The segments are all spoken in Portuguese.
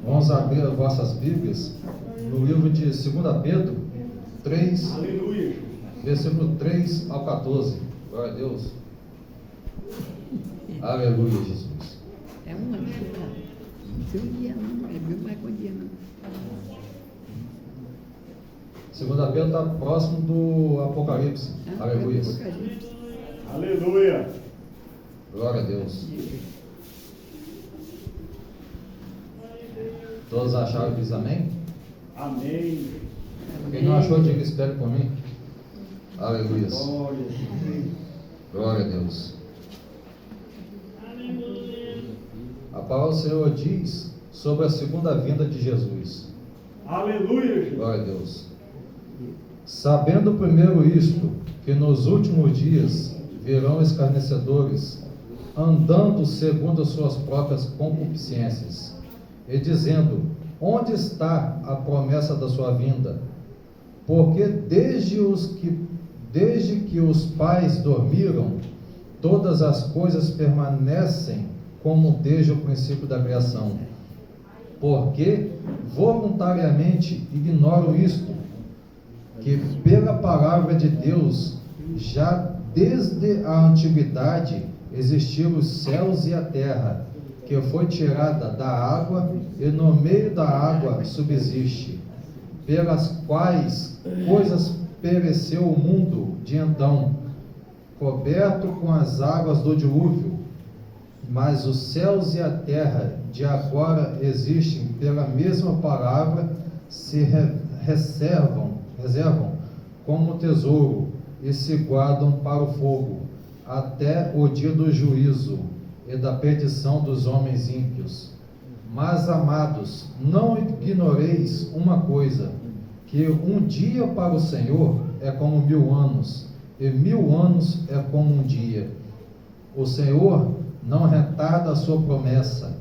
Vamos abrir as vossas Bíblias no livro de 2 Pedro 3, Aleluia. versículo 3 ao 14. Glória a Deus. Aleluia, Jesus. É um ano, cara. Se um dia não, é viu mais com um dia não. 2 Pedro está próximo do Apocalipse. Aleluia. Aleluia. Glória a Deus. Todos acharam que diz amém? Amém. Quem não achou, diga espere por mim. Aleluia. Glória. Glória a Deus. A palavra do Senhor diz sobre a segunda vinda de Jesus. Aleluia, Jesus. Glória a Deus. Sabendo primeiro isto, que nos últimos dias virão escarnecedores, andando segundo as suas próprias concupiscências, e dizendo: onde está a promessa da sua vinda? Porque desde que os pais dormiram, todas as coisas permanecem como desde o princípio da criação. Porque voluntariamente ignoram isto, que pela palavra de Deus, já desde a antiguidade, existiram os céus e a terra, que foi tirada da água, e no meio da água subsiste, pelas quais coisas pereceu o mundo de então, coberto com as águas do dilúvio. Mas os céus e a terra de agora existem pela mesma palavra, se reservam como tesouro e se guardam para o fogo, até o dia do juízo e da perdição dos homens ímpios. Mas, amados, não ignoreis uma coisa, que um dia para o Senhor é como 1000 anos, e 1000 anos é como um dia. O Senhor não retarda a sua promessa,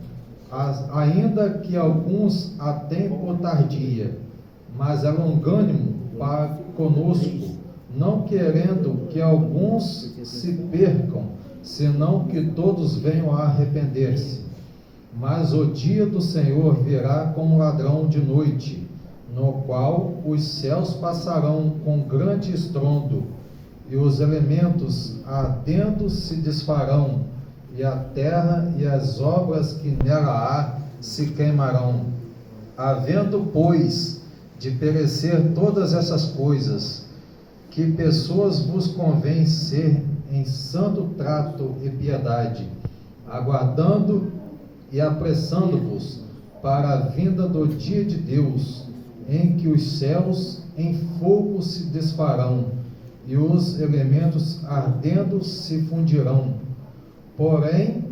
ainda que alguns a tenham por tardia, mas é longânimo para conosco, não querendo que alguns se percam, senão que todos venham a arrepender-se. Mas o dia do Senhor virá como ladrão de noite, no qual os céus passarão com grande estrondo, e os elementos ardendo se desfarão, e a terra e as obras que nela há se queimarão. Havendo, pois, de perecer todas essas coisas, que pessoas vos convém ser em santo trato e piedade, aguardando e apressando-vos para a vinda do dia de Deus, em que os céus em fogo se desfarão, e os elementos ardendo se fundirão. Porém,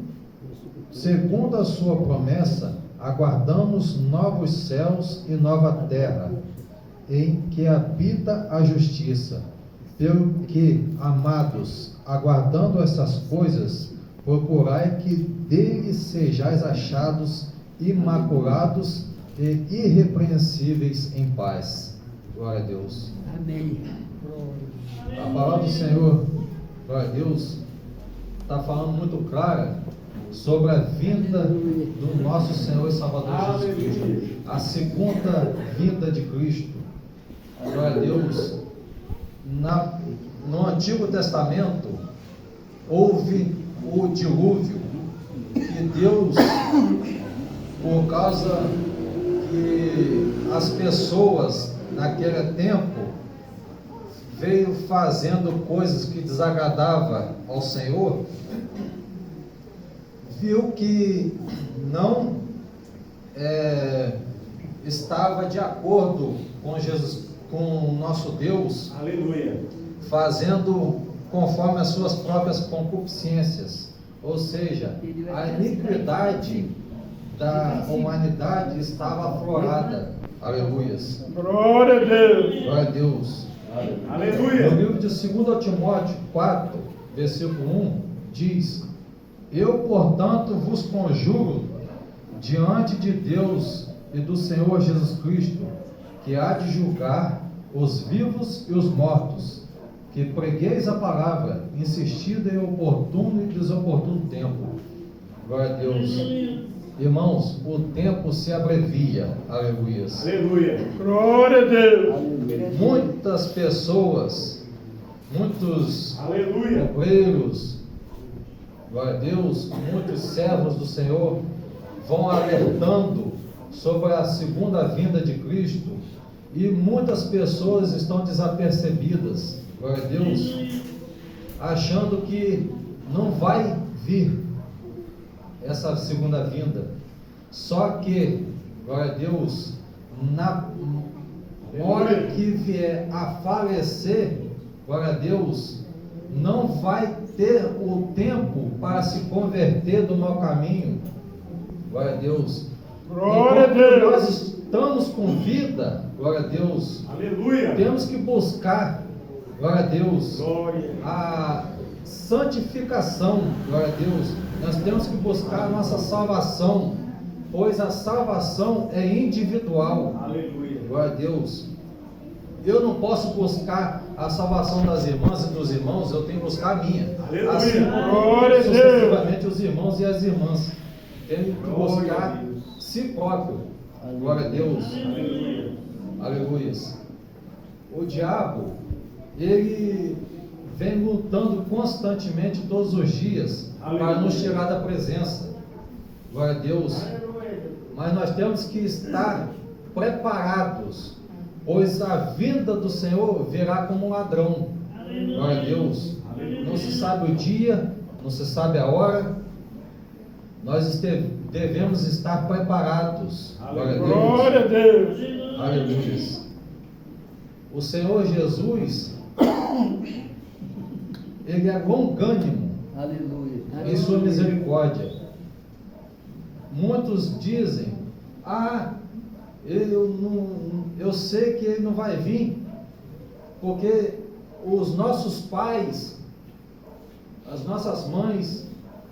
segundo a sua promessa, aguardamos novos céus e nova terra, em que habita a justiça. Pelo que, amados, aguardando essas coisas, procurai que dele sejais achados imaculados e irrepreensíveis em paz. Glória a Deus. Amém. A palavra do Senhor, glória a Deus, está falando muito clara sobre a vinda do nosso Senhor e Salvador Jesus Cristo, a segunda vinda de Cristo. Glória a Deus. No Antigo Testamento houve o dilúvio, e Deus, por causa que as pessoas naquele tempo veio fazendo coisas que desagradavam ao Senhor, viu que não estava de acordo com Jesus, com o nosso Deus. Aleluia. Fazendo conforme as suas próprias concupiscências, ou seja, a iniquidade da humanidade estava aflorada. Aleluias. Glória a Deus. Glória a Deus. Aleluia. No livro de 2 Timóteo 4, versículo 1, diz: eu, portanto, vos conjuro diante de Deus e do Senhor Jesus Cristo, que há de julgar os vivos e os mortos, que pregueis a palavra, insistida em oportuno e desoportuno tempo. Glória a Deus. Irmãos, o tempo se abrevia. Aleluia. Aleluia. Glória a Deus. Muitas pessoas, muitos Aleluia. obreiros, glória a Deus, muitos servos do Senhor vão alertando sobre a segunda vinda de Cristo e muitas pessoas estão desapercebidas, glória a Deus, achando que não vai vir essa segunda vinda. Só que, glória a Deus, na hora que vier a falecer, glória a Deus, não vai ter o tempo para se converter do mau caminho. Glória a Deus. Glória a Enquanto Deus. nós estamos com vida, glória a Deus, Aleluia. temos que buscar, glória a Deus, Glória. a santificação, glória a Deus. Nós temos que buscar a nossa salvação, pois a salvação é individual. Aleluia. Glória a Deus. Eu não posso buscar a salvação das irmãs e dos irmãos, eu tenho que buscar a minha. Aleluia. Assim Glória a como Deus. sucessivamente os irmãos e as irmãs. Tenho que Glória a buscar Deus. si próprio. Glória a Deus. Aleluia. Aleluia. O diabo, ele vem lutando constantemente todos os dias para nos tirar da presença. Glória a Deus. Mas nós temos que estar preparados, pois a vinda do Senhor virá como um ladrão. Glória a Deus. Não se sabe o dia, não se sabe a hora. Nós devemos estar preparados. Glória a Deus. Glória a Deus. Aleluia. O Senhor Jesus, Ele é longânimo em sua misericórdia. Muitos dizem: eu sei que Ele não vai vir, porque os nossos pais, as nossas mães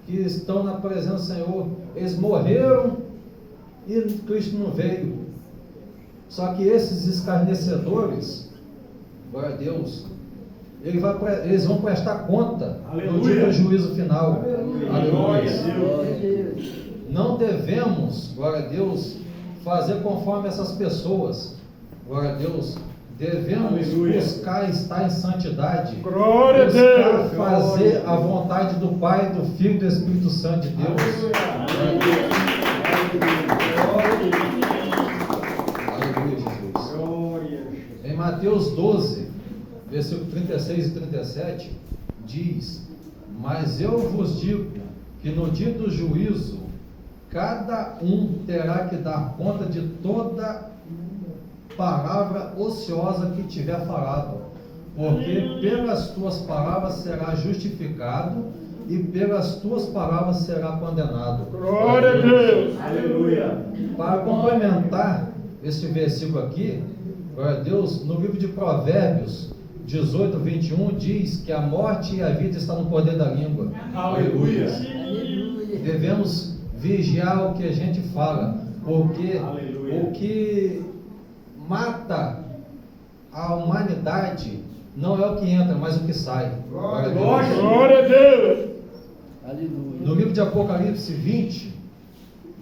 que estão na presença do Senhor, eles morreram e Cristo não veio. Só que esses escarnecedores, glória a Deus, eles vão prestar conta no dia do juízo final. Aleluia. Não devemos, glória a Deus, fazer conforme essas pessoas. Glória a Deus. Devemos buscar estar em santidade. Glória a buscar Deus. fazer a vontade do Pai, do Filho e do Espírito Santo de Deus. Aleluia, Jesus. Em Mateus 12, versículo 36 e 37, diz: mas eu vos digo que no dia do juízo, cada um terá que dar conta de toda palavra ociosa que tiver falado, porque pelas tuas palavras será justificado e pelas tuas palavras será condenado. Glória a Deus. Aleluia. Para complementar esse versículo aqui, glória a Deus, no livro de Provérbios 18, 21, diz que a morte e a vida estão no poder da língua. Aleluia. Devemos vigiar o que a gente fala, porque o que mata a humanidade não é o que entra, mas o que sai. Glória a Deus. No livro de Apocalipse 20,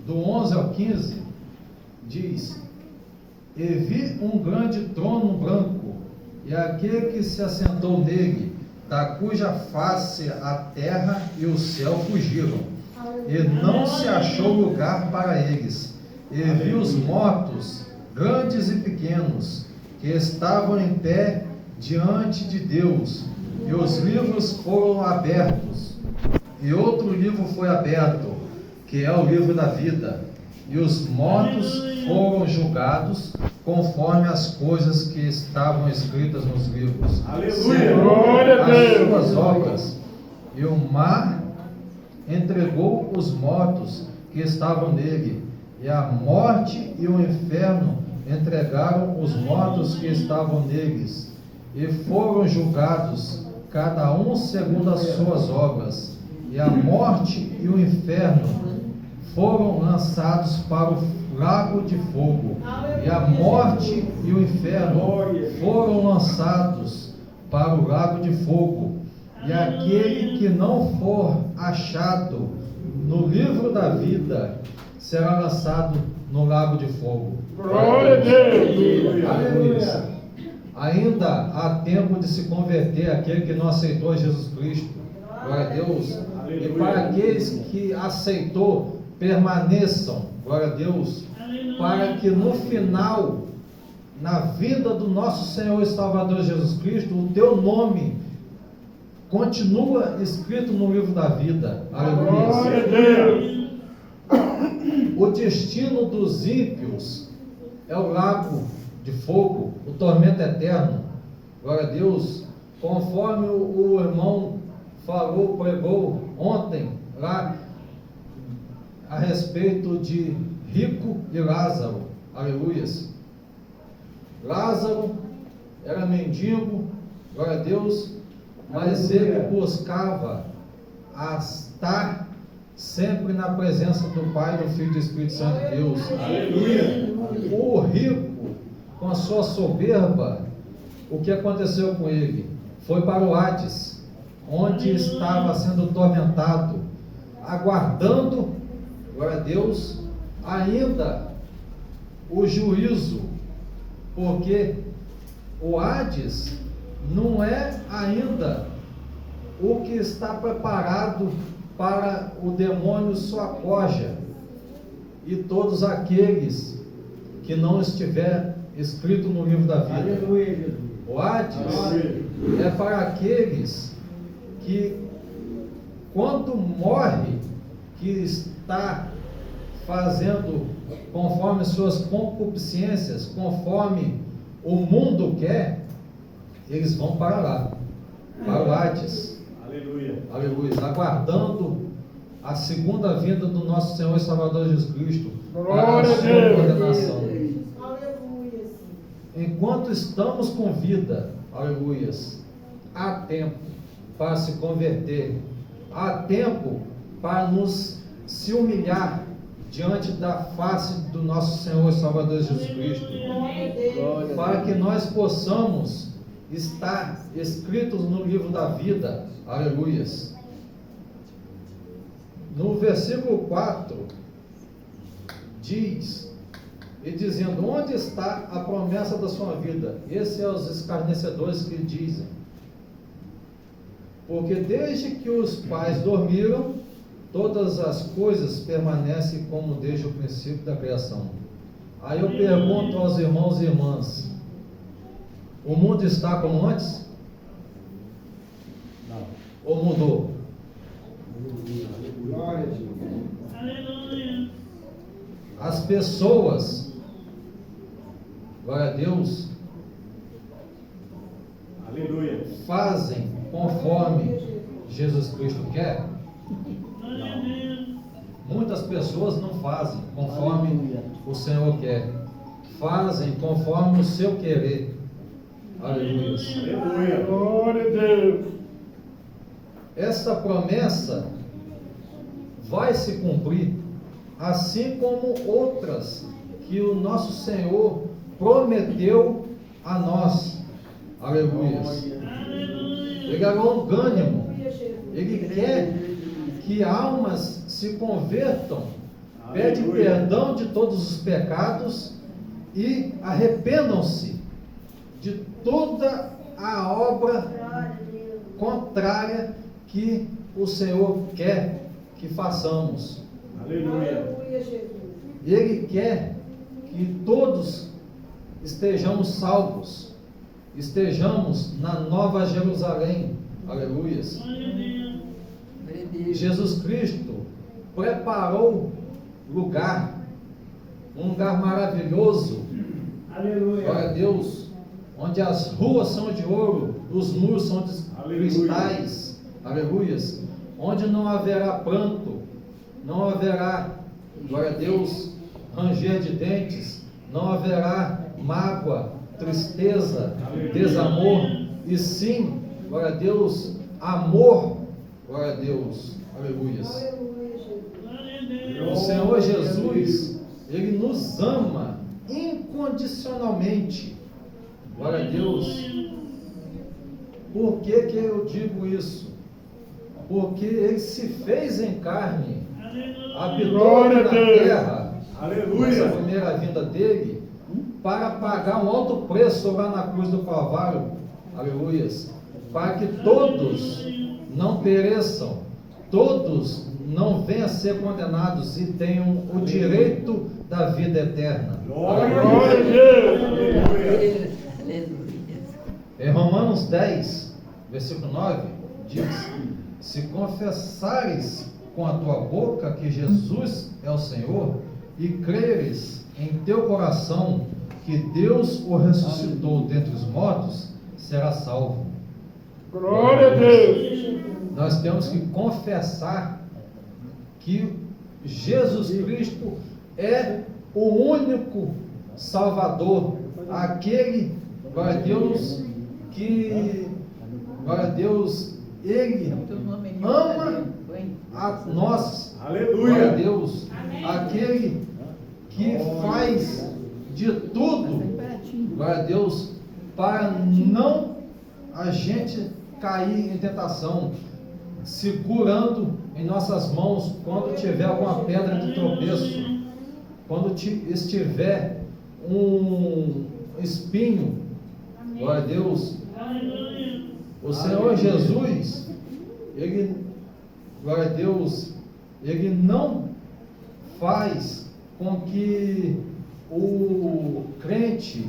do 11 ao 15, diz: e vi um grande trono branco, e aquele que se assentou nele, da cuja face a terra e o céu fugiram, e não se achou lugar para eles. E vi os mortos, grandes e pequenos, que estavam em pé diante de Deus, e os livros foram abertos, e outro livro foi aberto, que é o livro da vida, e os mortos foram julgados conforme as coisas que estavam escritas nos livros, Glória a as Deus. suas obras. E o mar entregou os mortos que estavam nele, e a morte e o inferno entregaram os mortos que estavam neles, e foram julgados cada um segundo as suas obras. E a morte e o inferno foram lançados para o lago de fogo. E a morte e o inferno foram lançados para o lago de fogo. E aquele que não for achado no livro da vida será lançado no lago de fogo. Glória a Deus. Aleluia. Ainda há tempo de se converter aquele que não aceitou Jesus Cristo. Glória a Deus. E para aqueles que aceitou, permaneçam. Glória a Deus. Para que no final, na vida do nosso Senhor e Salvador Jesus Cristo, o teu nome continua escrito no livro da vida. Glória a Aleluia. Deus. O destino dos ímpios é o lago de fogo, o tormento eterno. Glória a Deus. Conforme o irmão falou, pregou ontem lá a respeito de rico e Lázaro. Aleluias. Lázaro era mendigo, glória a Deus, mas ele buscava estar sempre na presença do Pai, do Filho e do Espírito Santo de Deus. Aleluia. O rico, com a sua soberba, o que aconteceu com ele? Foi para o Hades, onde estava sendo tormentado, aguardando, glória a Deus, ainda o juízo, porque o Hades não é ainda o que está preparado para o demônio Soacoja e todos aqueles que não estiver escrito no livro da vida. Aleluia, Jesus. O Hades é para aqueles que, quando morre, que está fazendo conforme suas concupiscências, conforme o mundo quer, eles vão para lá, para o Hades. Aleluia. Aleluia. Aguardando a segunda vinda do nosso Senhor e Salvador Jesus Cristo para a Glória a sua Deus. condenação. Aleluia. Enquanto estamos com vida, aleluias, há tempo para se converter, há tempo para nos se humilhar diante da face do nosso Senhor e Salvador Jesus Cristo, para que nós possamos estar escritos no livro da vida, aleluias. No versículo 4 diz, e dizendo, onde está a promessa da sua vida? Esses são os escarnecedores que dizem, porque desde que os pais dormiram, todas as coisas permanecem como desde o princípio da criação. Aí eu pergunto aos irmãos e irmãs, o mundo está como antes? Não. Ou mudou? Glória a Deus. As pessoas, glória a Deus, Aleluia. fazem conforme Jesus Cristo quer? Muitas pessoas não fazem conforme o Senhor quer, fazem conforme o seu querer. Aleluia. Aleluia. Glória a Deus. Esta promessa vai se cumprir, assim como outras que o nosso Senhor prometeu a nós. Aleluia. Ele é longânimo. Ele quer que almas se convertam, pede perdão de todos os pecados e arrependam-se de toda a obra contrária que o Senhor quer que façamos. Aleluia. Ele quer que todos estejamos salvos, estejamos na Nova Jerusalém. Aleluias. Jesus Cristo preparou lugar, um lugar maravilhoso. Aleluia. Glória a Deus, onde as ruas são de ouro, os muros são de cristais. Aleluias. Onde não haverá pranto, não haverá, glória a Deus, ranger de dentes, não haverá mágoa, tristeza, desamor, e sim, glória a Deus, amor, glória a Deus, aleluias. O Senhor Jesus, Ele nos ama incondicionalmente, glória a Deus. Por que eu digo isso? Porque Ele se fez em carne, habitou Glória na a Deus. terra, Aleluia. nessa primeira vinda dele, para pagar um alto preço lá na cruz do Calvário, aleluias, para que todos não pereçam, todos não venham a ser condenados e tenham o direito da vida eterna. Glória a Deus. Aleluia. Aleluia. Em Romanos 10, versículo 9, diz: se confessares com a tua boca que Jesus é o Senhor e creres em teu coração que Deus o ressuscitou dentre os mortos, serás salvo. Glória a Deus. Nós temos que confessar que Jesus Cristo é o único Salvador, aquele, glória a Deus, que, glória a Deus, Ele ama a nós, glória a Aleluia. Deus, aquele que faz de tudo, glória a Deus, para não a gente cair em tentação, segurando em nossas mãos quando tiver alguma pedra de tropeço, quando estiver um espinho, glória a Deus. O Senhor Jesus, Ele, glória a Deus, Ele não faz com que o crente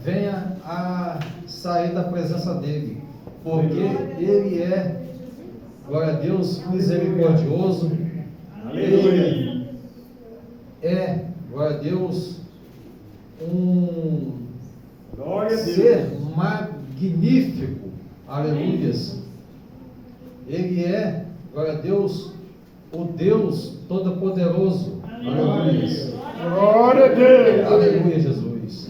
venha a sair da presença dele, porque Ele é, glória a Deus, misericordioso. Aleluia. Ele é, glória a Deus, um Glória a Deus. ser magnífico, aleluias. Ele é, glória a Deus, o Deus Todo-Poderoso, aleluias. Glória a Deus. Aleluia, Jesus.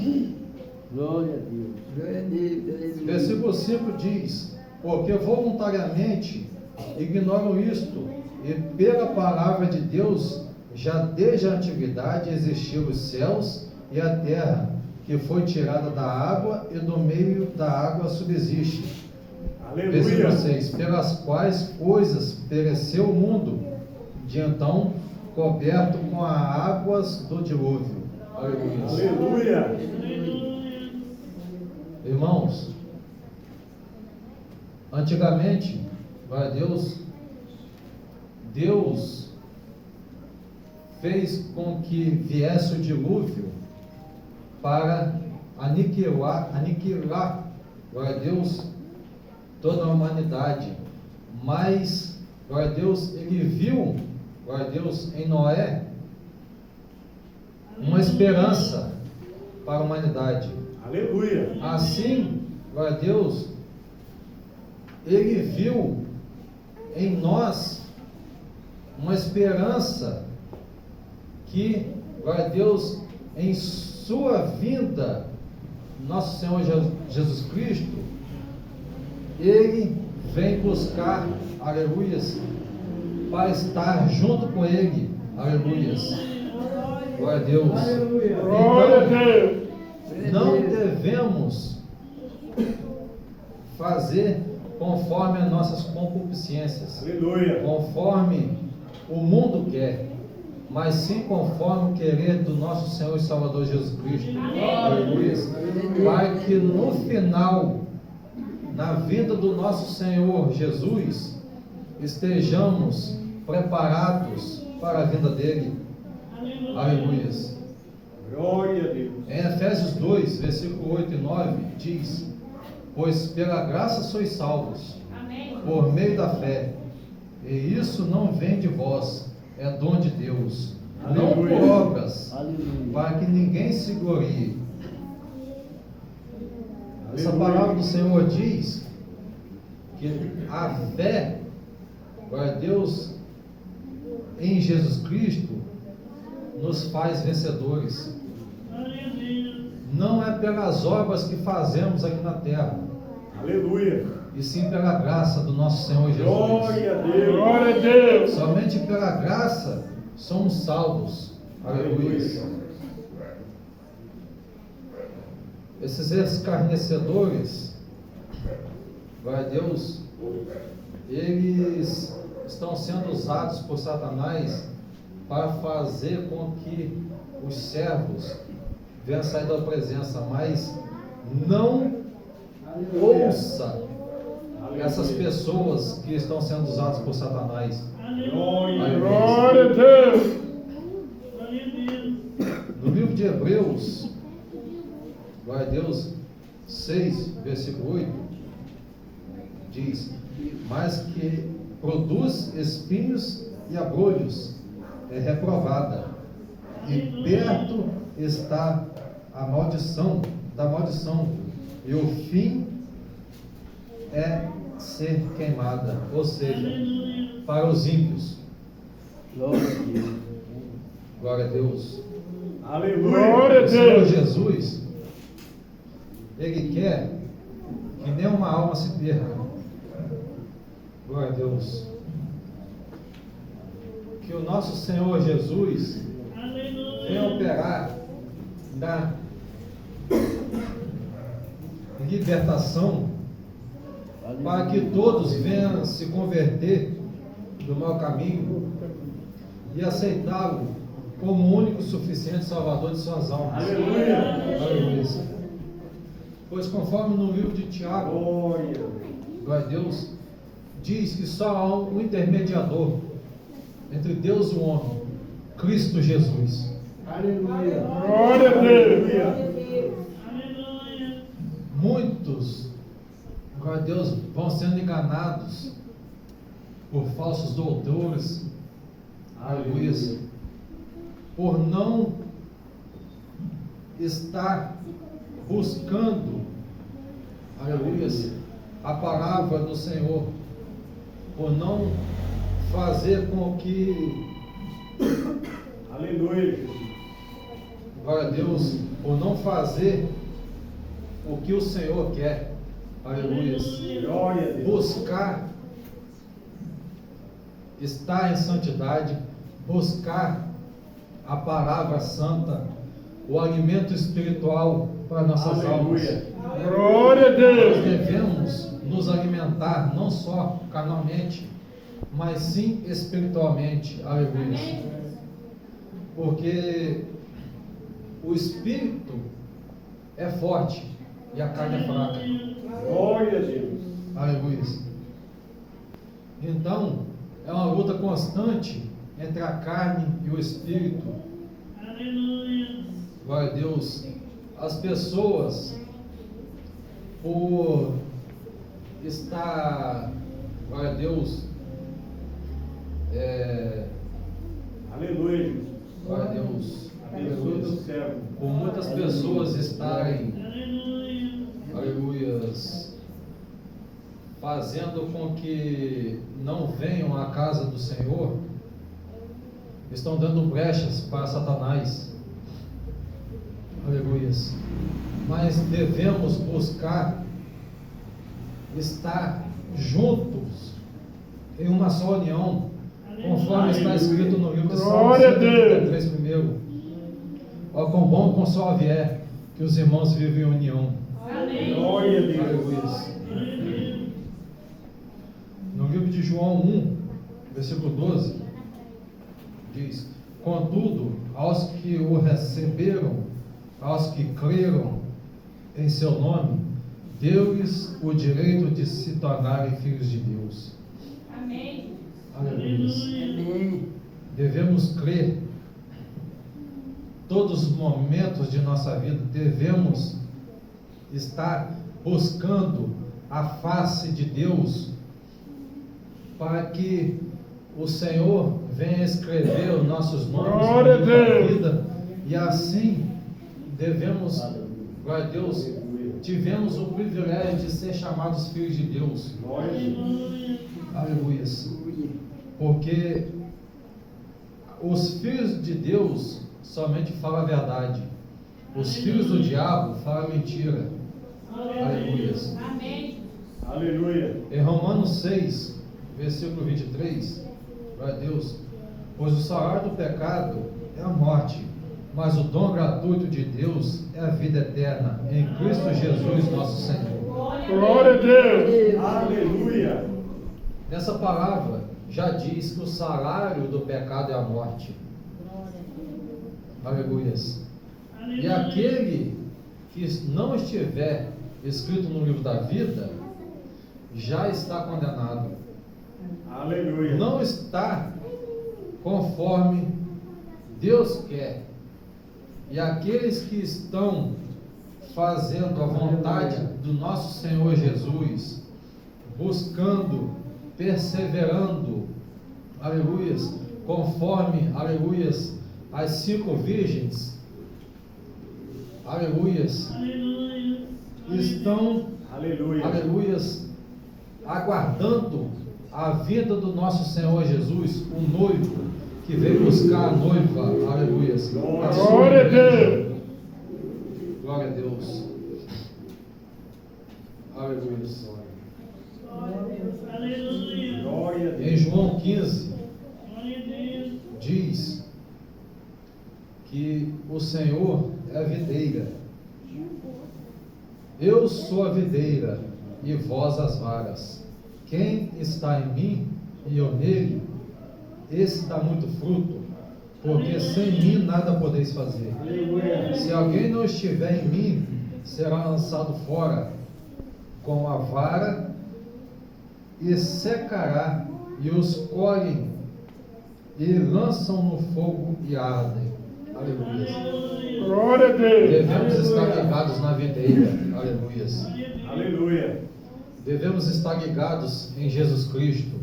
Glória a Deus. Glória a Deus. Aleluia. Versículo 5 diz: porque voluntariamente ignoram isto, e pela palavra de Deus, já desde a antiguidade existiam os céus e a terra, que foi tirada da água e do meio da água subsiste. Versículo Aleluia. 6: pelas quais coisas pereceu o mundo, de então coberto com as águas do dilúvio. Aleluia. Aleluia. Irmãos, antigamente, glória a Deus, Deus fez com que viesse o dilúvio para aniquilar, glória a Deus, toda a humanidade. Mas, glória a Deus, Ele viu, glória a Deus, em Noé, uma esperança para a humanidade. Aleluia. Assim, glória a Deus, Ele viu em nós uma esperança que, glória a Deus, em sua vinda, nosso Senhor Jesus Cristo, Ele vem buscar, aleluias, para estar junto com Ele, aleluias. Glória a Deus. Glória a Deus. Não devemos fazer conforme as nossas concupiscências, Aleluia. conforme o mundo quer, mas sim conforme o querer do nosso Senhor e Salvador Jesus Cristo. Aleluia. Para que no final, na vida do nosso Senhor Jesus, estejamos preparados para a vinda dele. Aleluia. Glória a Deus. Em Efésios 2, versículo 8 e 9, diz: pois pela graça sois salvos, por meio da fé, e isso não vem de vós, é dom de Deus, não por Aleluia. obras, para que ninguém se glorie. Essa Aleluia. palavra do Senhor diz que a fé, glória a Deus, em Jesus Cristo, nos faz vencedores. Não é pelas obras que fazemos aqui na terra, Aleluia. e sim pela graça do nosso Senhor Jesus. Glória a Deus. Glória a Deus. Somente pela graça somos salvos. Aleluia. Esses escarnecedores, glória a Deus, eles estão sendo usados por Satanás para fazer com que os servos venham sair da presença, mas não ouça essas pessoas que estão sendo usadas por Satanás. Glória a Deus. No livro de Hebreus, glória a Deus, 6, versículo 8, diz: mas que produz espinhos e abrolhos, é reprovada, e perto está a maldição, e o fim é ser queimada, ou seja, para os ímpios. Glória a Deus. Aleluia. O Senhor Jesus, Ele quer que nenhuma alma se perca. Glória a Deus. Que o nosso Senhor Jesus venha operar na libertação, para que todos venham se converter do mau caminho e aceitá-lo como o único e suficiente Salvador de suas almas. Aleluia. Pois conforme no livro de Tiago, glória a Deus, diz que só há um intermediador entre Deus e o homem, Cristo Jesus. Aleluia. Glória a Deus. Muitos, glória a Deus, vão sendo enganados por falsos doutores, aleluia, por não estar buscando, aleluia, a palavra do Senhor, por não fazer com que, aleluia, glória a Deus, por não fazer o que o Senhor quer, aleluia, glória a Deus, buscar estar em santidade, buscar a palavra santa, o alimento espiritual para nossas almas. Glória a Nós Deus. devemos nos alimentar não só carnalmente, mas sim espiritualmente, aleluia. Porque o espírito é forte e a carne é fraca. Glória a Deus. Aleluia. Então, é uma luta constante entre a carne e o espírito. Aleluia. Glória a Deus. As pessoas, por estar, glória a Deus, Aleluia, Jesus. glória a Deus, Abençoa do céu. por muitas pessoas estarem, Aleluia. aleluias, fazendo com que não venham à casa do Senhor, estão dando brechas para Satanás, aleluias. Mas devemos buscar estar juntos em uma só união, conforme está escrito no livro de Salmos Glória a Deus. 133 primeiro. Ó, quão bom e quão suave é que os irmãos vivem em união. Amém. Glória a Deus. Aleluia. No livro de João 1, versículo 12, diz: contudo, aos que o receberam, aos que creram em seu nome, deu-lhes o direito de se tornarem filhos de Deus. Amém. Aleluia. Devemos crer todos os momentos de nossa vida, devemos estar buscando a face de Deus, para que o Senhor venha escrever os nossos nomes Glória a na nossa Deus. vida, e assim devemos, glória a Deus, tivemos o privilégio de ser chamados filhos de Deus. Glória a Deus. Aleluia. Porque os filhos de Deus somente falam a verdade, os filhos do diabo falam mentira. Aleluia. Amém. Aleluia. Em Romanos 6, versículo 23, glória a Deus: pois o salário do pecado é a morte, mas o dom gratuito de Deus é a vida eterna em Cristo Jesus nosso Senhor. Glória a Deus. Aleluia. Nessa palavra já diz que o salário do pecado é a morte, Aleluias. E aquele que não estiver escrito no livro da vida, já está condenado. Aleluia. Não está conforme Deus quer. E aqueles que estão fazendo a vontade do nosso Senhor Jesus, buscando, perseverando, aleluias, conforme, aleluias, as 5 virgens, aleluias, estão, Aleluia. aleluias, aguardando a vinda do nosso Senhor Jesus, o noivo que veio buscar a noiva, aleluias. A sua Glória a igreja. Deus. Glória a Deus. Aleluia. Aleluia. Glória a Em Deus. João 15, Glória a Deus. diz que o Senhor é a videira. Eu sou a videira e vós as varas. Quem está em mim e eu nele, esse dá muito fruto, porque sem mim nada podeis fazer. Aleluia. Se alguém não estiver em mim, será lançado fora com a vara e secará, e os colhem e lançam no fogo e ardem. Aleluia. Glória a Deus. Devemos estar ligados na videira. Aleluias. Aleluia. Devemos estar ligados em Jesus Cristo.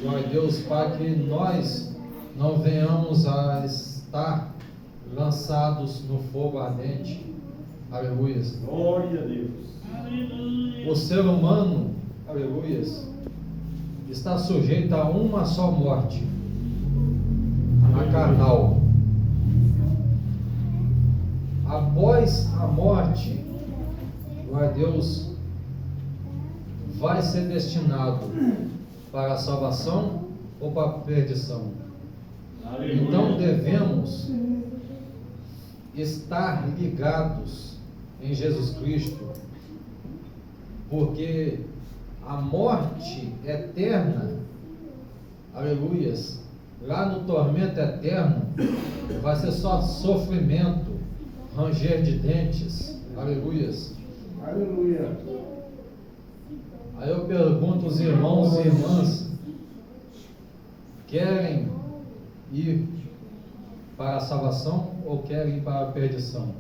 Glória a Deus, para que nós não venhamos a estar lançados no fogo ardente. Aleluias. Glória a Deus. O ser humano, aleluias, está sujeito a uma só morte, a carnal. Após a morte, glória a Deus, vai ser destinado para a salvação ou para a perdição. Aleluia. Então devemos estar ligados em Jesus Cristo, porque a morte eterna, aleluias, lá no tormento eterno, vai ser só sofrimento, ranger de dentes, aleluias. Aleluia. Aí eu pergunto aos irmãos e irmãs, querem ir para a salvação ou querem ir para a perdição?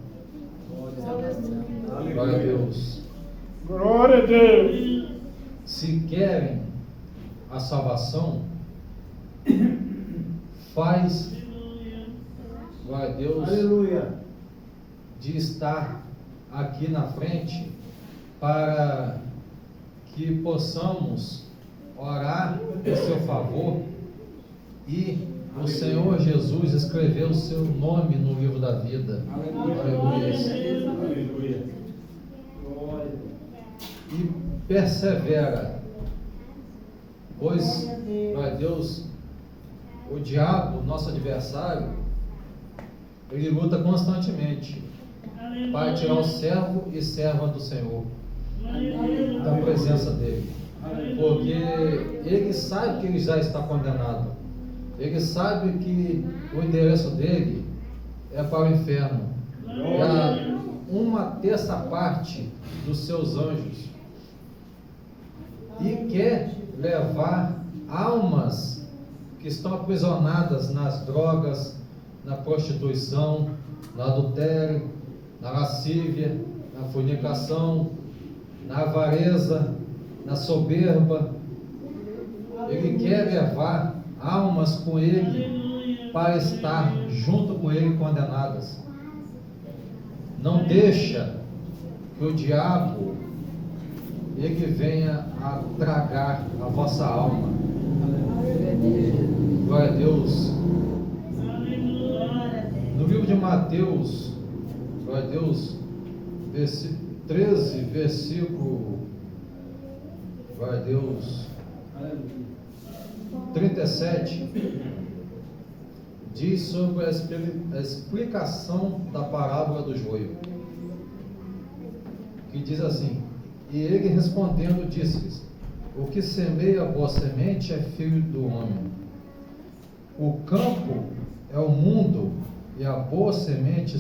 Glória a Deus. Glória a Deus. Se querem a salvação, faz, glória a Deus, Aleluia. de estar aqui na frente para que possamos orar em seu favor e o Senhor Jesus escreveu o seu nome no livro da vida. Aleluia. Aleluia. E persevera, pois, glória a Deus, o diabo, nosso adversário, ele luta constantemente para tirar o servo e serva do Senhor da presença dele, porque ele sabe que ele já está condenado, ele sabe que o endereço dele é para o inferno, e a 1/3 parte dos seus anjos, e quer levar almas que estão aprisionadas nas drogas, na prostituição, no adultério, na lascívia, na fornicação, na avareza, na soberba. Ele quer levar almas com ele para estar junto com ele condenadas. Não deixa que o diabo ele venha a tragar a vossa alma. Glória a Deus. No livro de Mateus, glória a Deus, 13, versículo, glória a Deus, 37, diz sobre a explicação da parábola do joio, que diz assim: e ele respondendo disse-lhes: o que semeia a boa semente é filho do homem. O campo é o mundo, e a boa semente